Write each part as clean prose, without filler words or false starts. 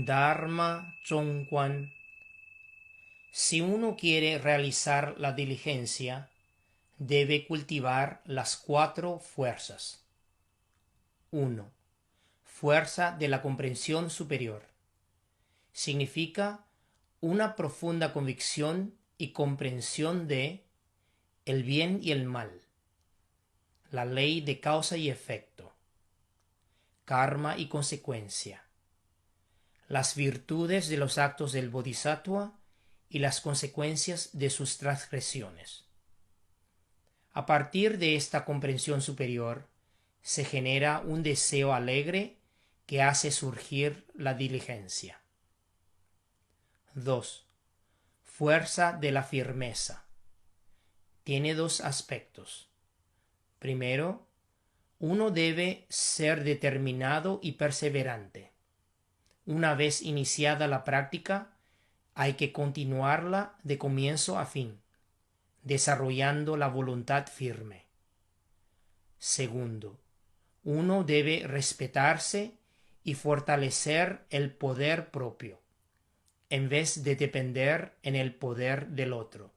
Dharma Zhongguan. Si uno quiere realizar la diligencia, debe cultivar las 4 fuerzas. 1. Fuerza de la comprensión superior. Significa una profunda convicción y comprensión de el bien y el mal, la ley de causa y efecto, karma y consecuencia, las virtudes de los actos del Bodhisattva y las consecuencias de sus transgresiones. A partir de esta comprensión superior, se genera un deseo alegre que hace surgir la diligencia. 2. Fuerza de la firmeza. Tiene 2 aspectos. Primero, uno debe ser determinado y perseverante. Una vez iniciada la práctica, hay que continuarla de comienzo a fin, desarrollando la voluntad firme. Segundo, uno debe respetarse y fortalecer el poder propio, en vez de depender en el poder del otro.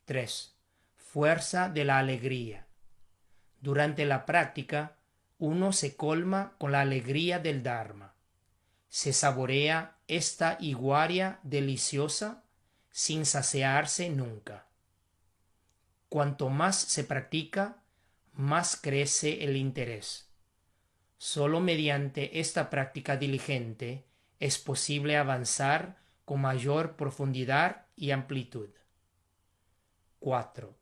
3. Fuerza de la alegría. Durante la práctica, uno se colma con la alegría del Dharma. Se saborea esta iguaria deliciosa sin saciarse nunca. Cuanto más se practica, más crece el interés. Solo mediante esta práctica diligente es posible avanzar con mayor profundidad y amplitud. 4.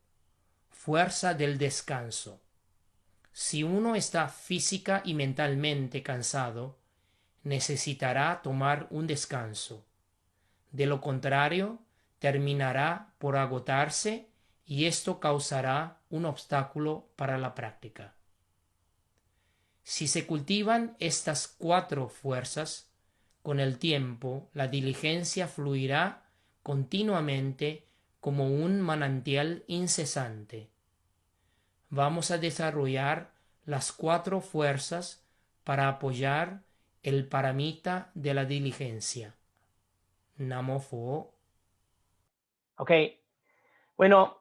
Fuerza del descanso. Si uno está física y mentalmente cansado, necesitará tomar un descanso. De lo contrario, terminará por agotarse y esto causará un obstáculo para la práctica. Si se cultivan estas 4 fuerzas, con el tiempo la diligencia fluirá continuamente como un manantial incesante. Vamos a desarrollar las 4 fuerzas para apoyar el paramita de la diligencia. Namo Pho. Ok, bueno,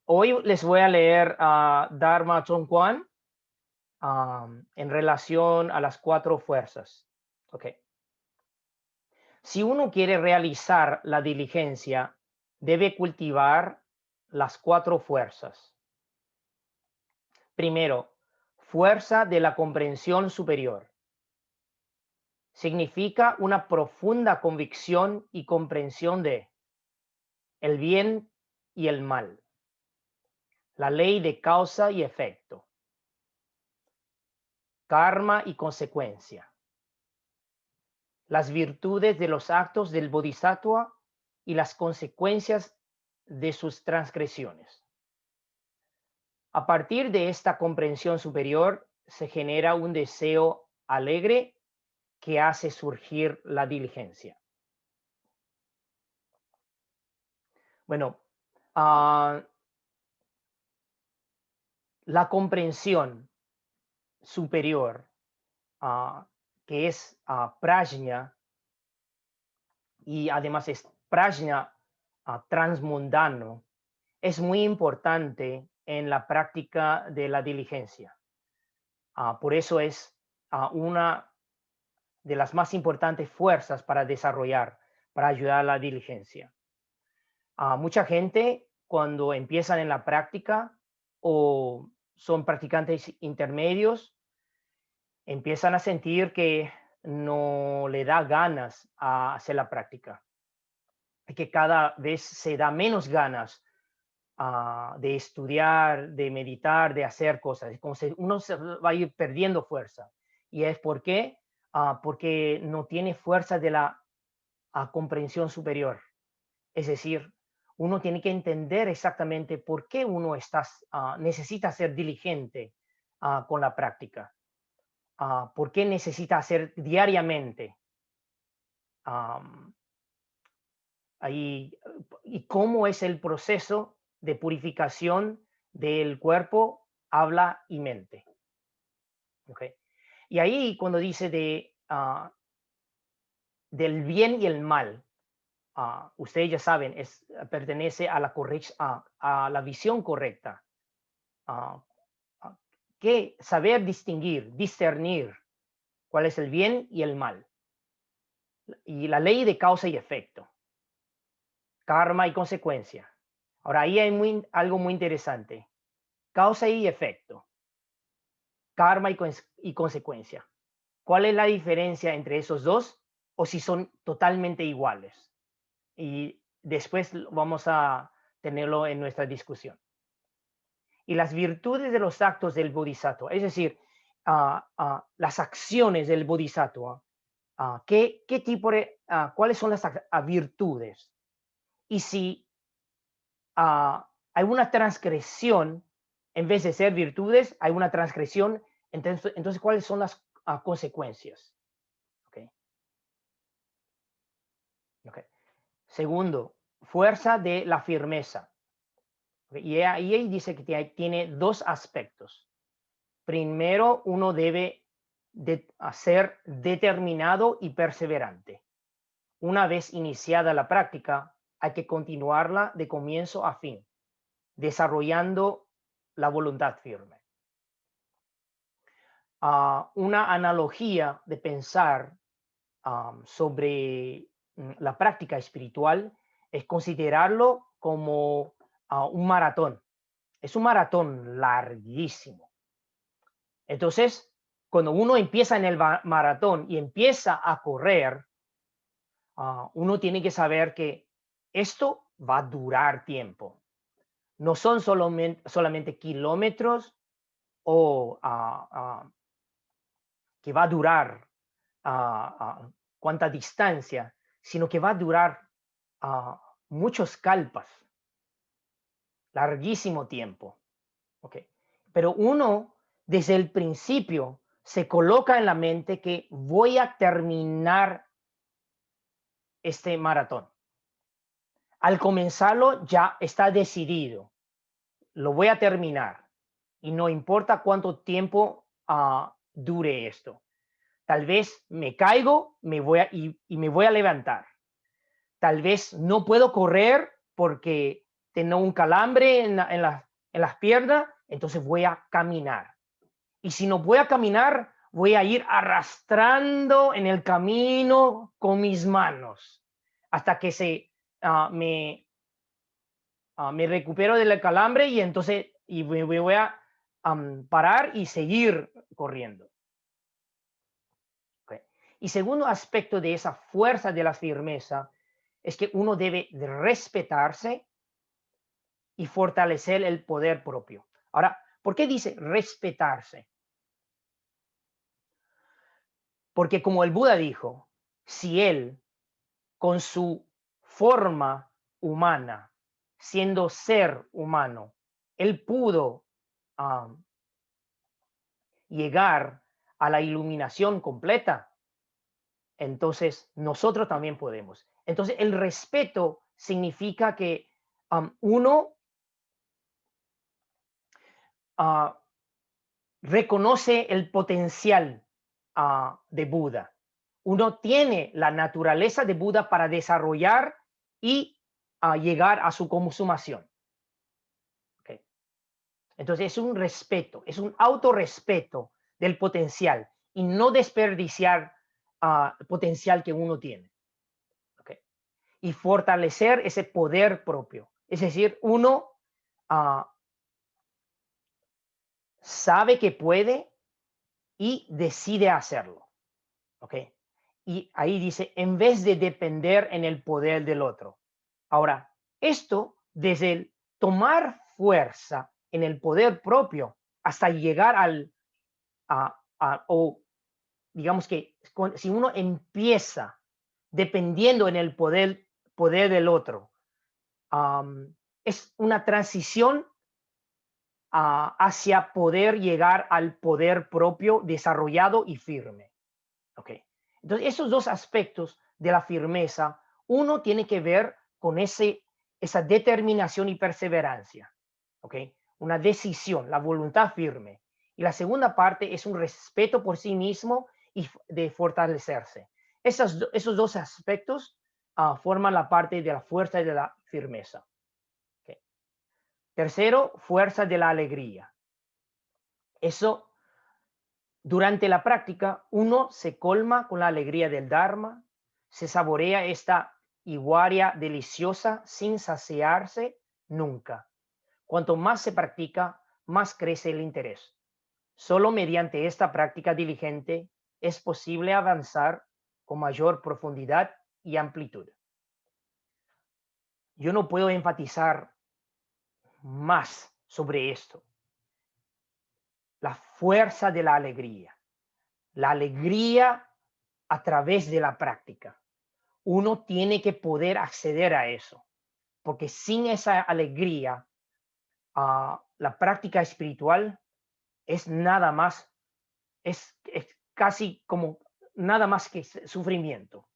hoy les voy a leer Dharma Zhongguan en relación a las 4 fuerzas. Ok. Si uno quiere realizar la diligencia, debe cultivar las 4 fuerzas. Primero, fuerza de la comprensión superior. Significa una profunda convicción y comprensión de el bien y el mal, la ley de causa y efecto, karma y consecuencia, las virtudes de los actos del Bodhisattva y las consecuencias de sus transgresiones. A partir de esta comprensión superior se genera un deseo alegre que hace surgir la diligencia. Bueno, la comprensión superior, que es prajna, y además es prajna transmundano, es muy importante en la práctica de la diligencia. Por eso es una de las más importantes fuerzas para desarrollar, para ayudar a la diligencia. Mucha gente cuando empiezan en la práctica o son practicantes intermedios, empiezan a sentir que no le da ganas a hacer la práctica, que cada vez se da menos ganas de estudiar, de meditar, de hacer cosas. Es como si uno se va a ir perdiendo fuerza. ¿Y es por qué? Porque no tiene fuerza de la comprensión superior. Es decir, uno tiene que entender exactamente por qué uno necesita ser diligente con la práctica. ¿Por qué necesita hacer diariamente? Ahí, y cómo es el proceso de purificación del cuerpo, habla y mente. ¿Okay? Y ahí cuando dice del bien y el mal, ustedes ya saben, pertenece a a la visión correcta. ah, que saber distinguir, discernir cuál es el bien y el mal. Y la ley de causa y efecto, karma y consecuencia. Ahora, ahí hay algo muy interesante. Causa y efecto, karma y consecuencia. ¿Cuál es la diferencia entre esos dos? O si son totalmente iguales. Y después vamos a tenerlo en nuestra discusión. Y las virtudes de los actos del bodhisattva, es decir, las acciones del bodhisattva, qué tipo de, cuáles son las virtudes. Y si hay una transgresión, en vez de ser virtudes, hay una transgresión, entonces ¿cuáles son las consecuencias? Okay. Okay. Segundo, fuerza de la firmeza. Okay. Y ahí dice que tiene dos aspectos. Primero, uno debe ser determinado y perseverante. Una vez iniciada la práctica, hay que continuarla de comienzo a fin, desarrollando la voluntad firme. Una analogía de pensar sobre la práctica espiritual es considerarlo como un maratón. Es un maratón larguísimo. Entonces, cuando uno empieza en el maratón y empieza a correr, uno tiene que saber que esto va a durar tiempo. No son solamente kilómetros o que va a durar cuánta distancia, sino que va a durar muchos kalpas, larguísimo tiempo. Okay. Pero uno, desde el principio, se coloca en la mente que voy a terminar este maratón. Al comenzarlo ya está decidido, lo voy a terminar y no importa cuánto tiempo dure esto. Tal vez me caigo y me voy a levantar. Tal vez no puedo correr porque tengo un calambre en las piernas, entonces voy a caminar. Y si no voy a caminar, voy a ir arrastrando en el camino con mis manos hasta que me recupero del calambre y entonces me voy a parar y seguir corriendo. Okay. Y segundo aspecto de esa fuerza de la firmeza es que uno debe respetarse y fortalecer el poder propio. Ahora, ¿por qué dice respetarse? Porque como el Buda dijo, si él con su forma humana, siendo ser humano, él pudo llegar a la iluminación completa, entonces nosotros también podemos. Entonces el respeto significa que uno reconoce el potencial de Buda. Uno tiene la naturaleza de Buda para desarrollar y llegar a su consumación. Okay. Entonces es un respeto, es un autorrespeto del potencial y no desperdiciar el potencial que uno tiene. Okay. Y fortalecer ese poder propio. Es decir, uno sabe que puede y decide hacerlo. ¿Ok? Y ahí dice, en vez de depender en el poder del otro. Ahora, esto desde el tomar fuerza en el poder propio hasta llegar o digamos que si uno empieza dependiendo en el poder del otro, es una transición hacia poder llegar al poder propio desarrollado y firme. Okay. Entonces, esos dos aspectos de la firmeza, uno tiene que ver con esa determinación y perseverancia. Okay. Una decisión, la voluntad firme. Y la segunda parte es un respeto por sí mismo y de fortalecerse. Esos dos aspectos forman la parte de la fuerza y de la firmeza. Okay. Tercero, fuerza de la alegría. Eso, durante la práctica, uno se colma con la alegría del Dharma, se saborea esta iguaria deliciosa sin saciarse nunca. Cuanto más se practica, más crece el interés. Solo mediante esta práctica diligente es posible avanzar con mayor profundidad y amplitud. Yo no puedo enfatizar más sobre esto. La fuerza de la alegría a través de la práctica. Uno tiene que poder acceder a eso, porque sin esa alegría, la práctica espiritual es nada más, es casi como nada más que sufrimiento.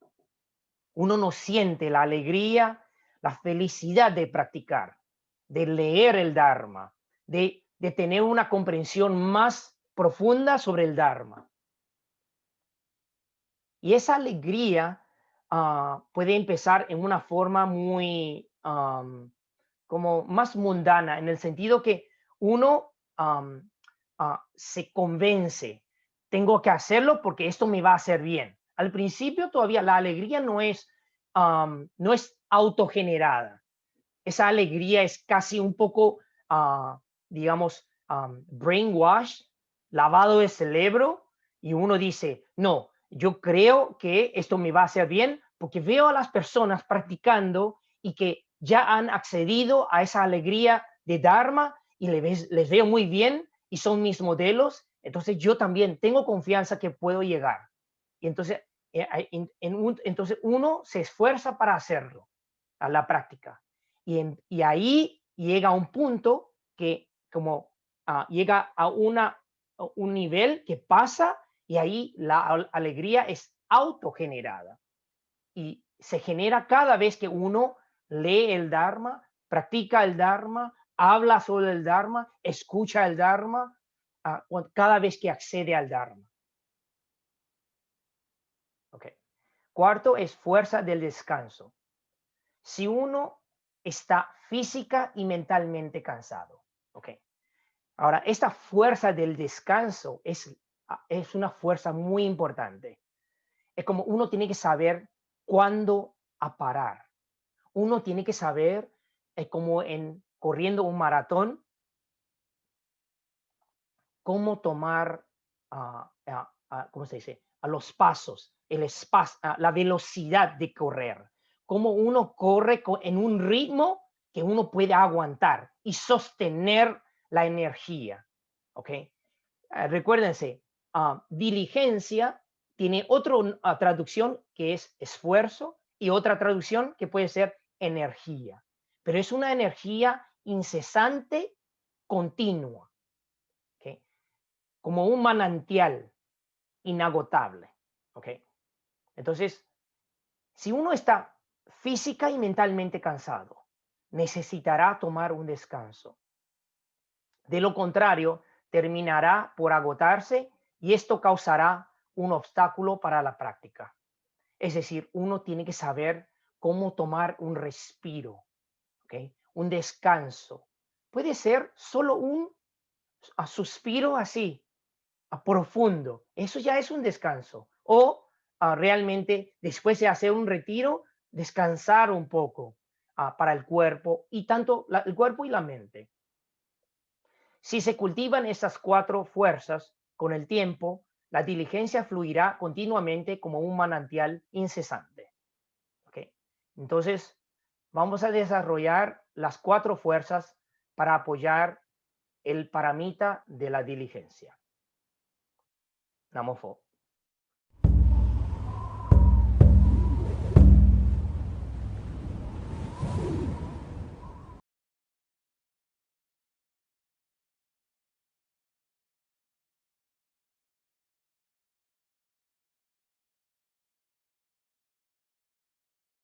Uno no siente la alegría, la felicidad de practicar, de leer el Dharma, de tener una comprensión más profunda sobre el Dharma. Y esa alegría puede empezar en una forma muy como más mundana, en el sentido que uno se convence, tengo que hacerlo porque esto me va a hacer bien. Al principio todavía la alegría no es autogenerada. Esa alegría es casi un poco, digamos, brainwash, lavado de cerebro, y uno dice, no, yo creo que esto me va a hacer bien porque veo a las personas practicando y que ya han accedido a esa alegría de Dharma y les veo muy bien y son mis modelos, entonces yo también tengo confianza que puedo llegar. Y entonces, entonces uno se esfuerza para hacerlo, a la práctica. Y ahí llega a un punto que como llega a un nivel que pasa y ahí la alegría es autogenerada. Y se genera cada vez que uno lee el Dharma, practica el Dharma, habla sobre el Dharma, escucha el Dharma, cada vez que accede al Dharma. Okay. Cuarto es fuerza del descanso. Si uno está física y mentalmente cansado, okay. Ahora, esta fuerza del descanso es una fuerza muy importante. Es como uno tiene que saber cuándo a parar. Uno tiene que saber, como en corriendo un maratón, cómo tomar, ¿cómo se dice? A los pasos, el espacio, la velocidad de correr. Cómo uno corre en un ritmo que uno puede aguantar y sostener la energía. ¿Ok? Recuérdense, diligencia tiene otra traducción que es esfuerzo y otra traducción que puede ser energía. Pero es una energía incesante, continua, ¿okay? Como un manantial inagotable. ¿Okay? Entonces, si uno está física y mentalmente cansado, necesitará tomar un descanso. De lo contrario, terminará por agotarse y esto causará un obstáculo para la práctica. Es decir, uno tiene que saber cómo tomar un respiro, ¿okay? Un descanso. Puede ser solo un suspiro así, profundo. Eso ya es un descanso. O realmente después de hacer un retiro, descansar un poco para el cuerpo y tanto el cuerpo y la mente. Si se cultivan estas cuatro fuerzas con el tiempo, la diligencia fluirá continuamente como un manantial incesante. ¿Okay? Entonces, vamos a desarrollar las cuatro fuerzas para apoyar el paramita de la diligencia. Namo Pho.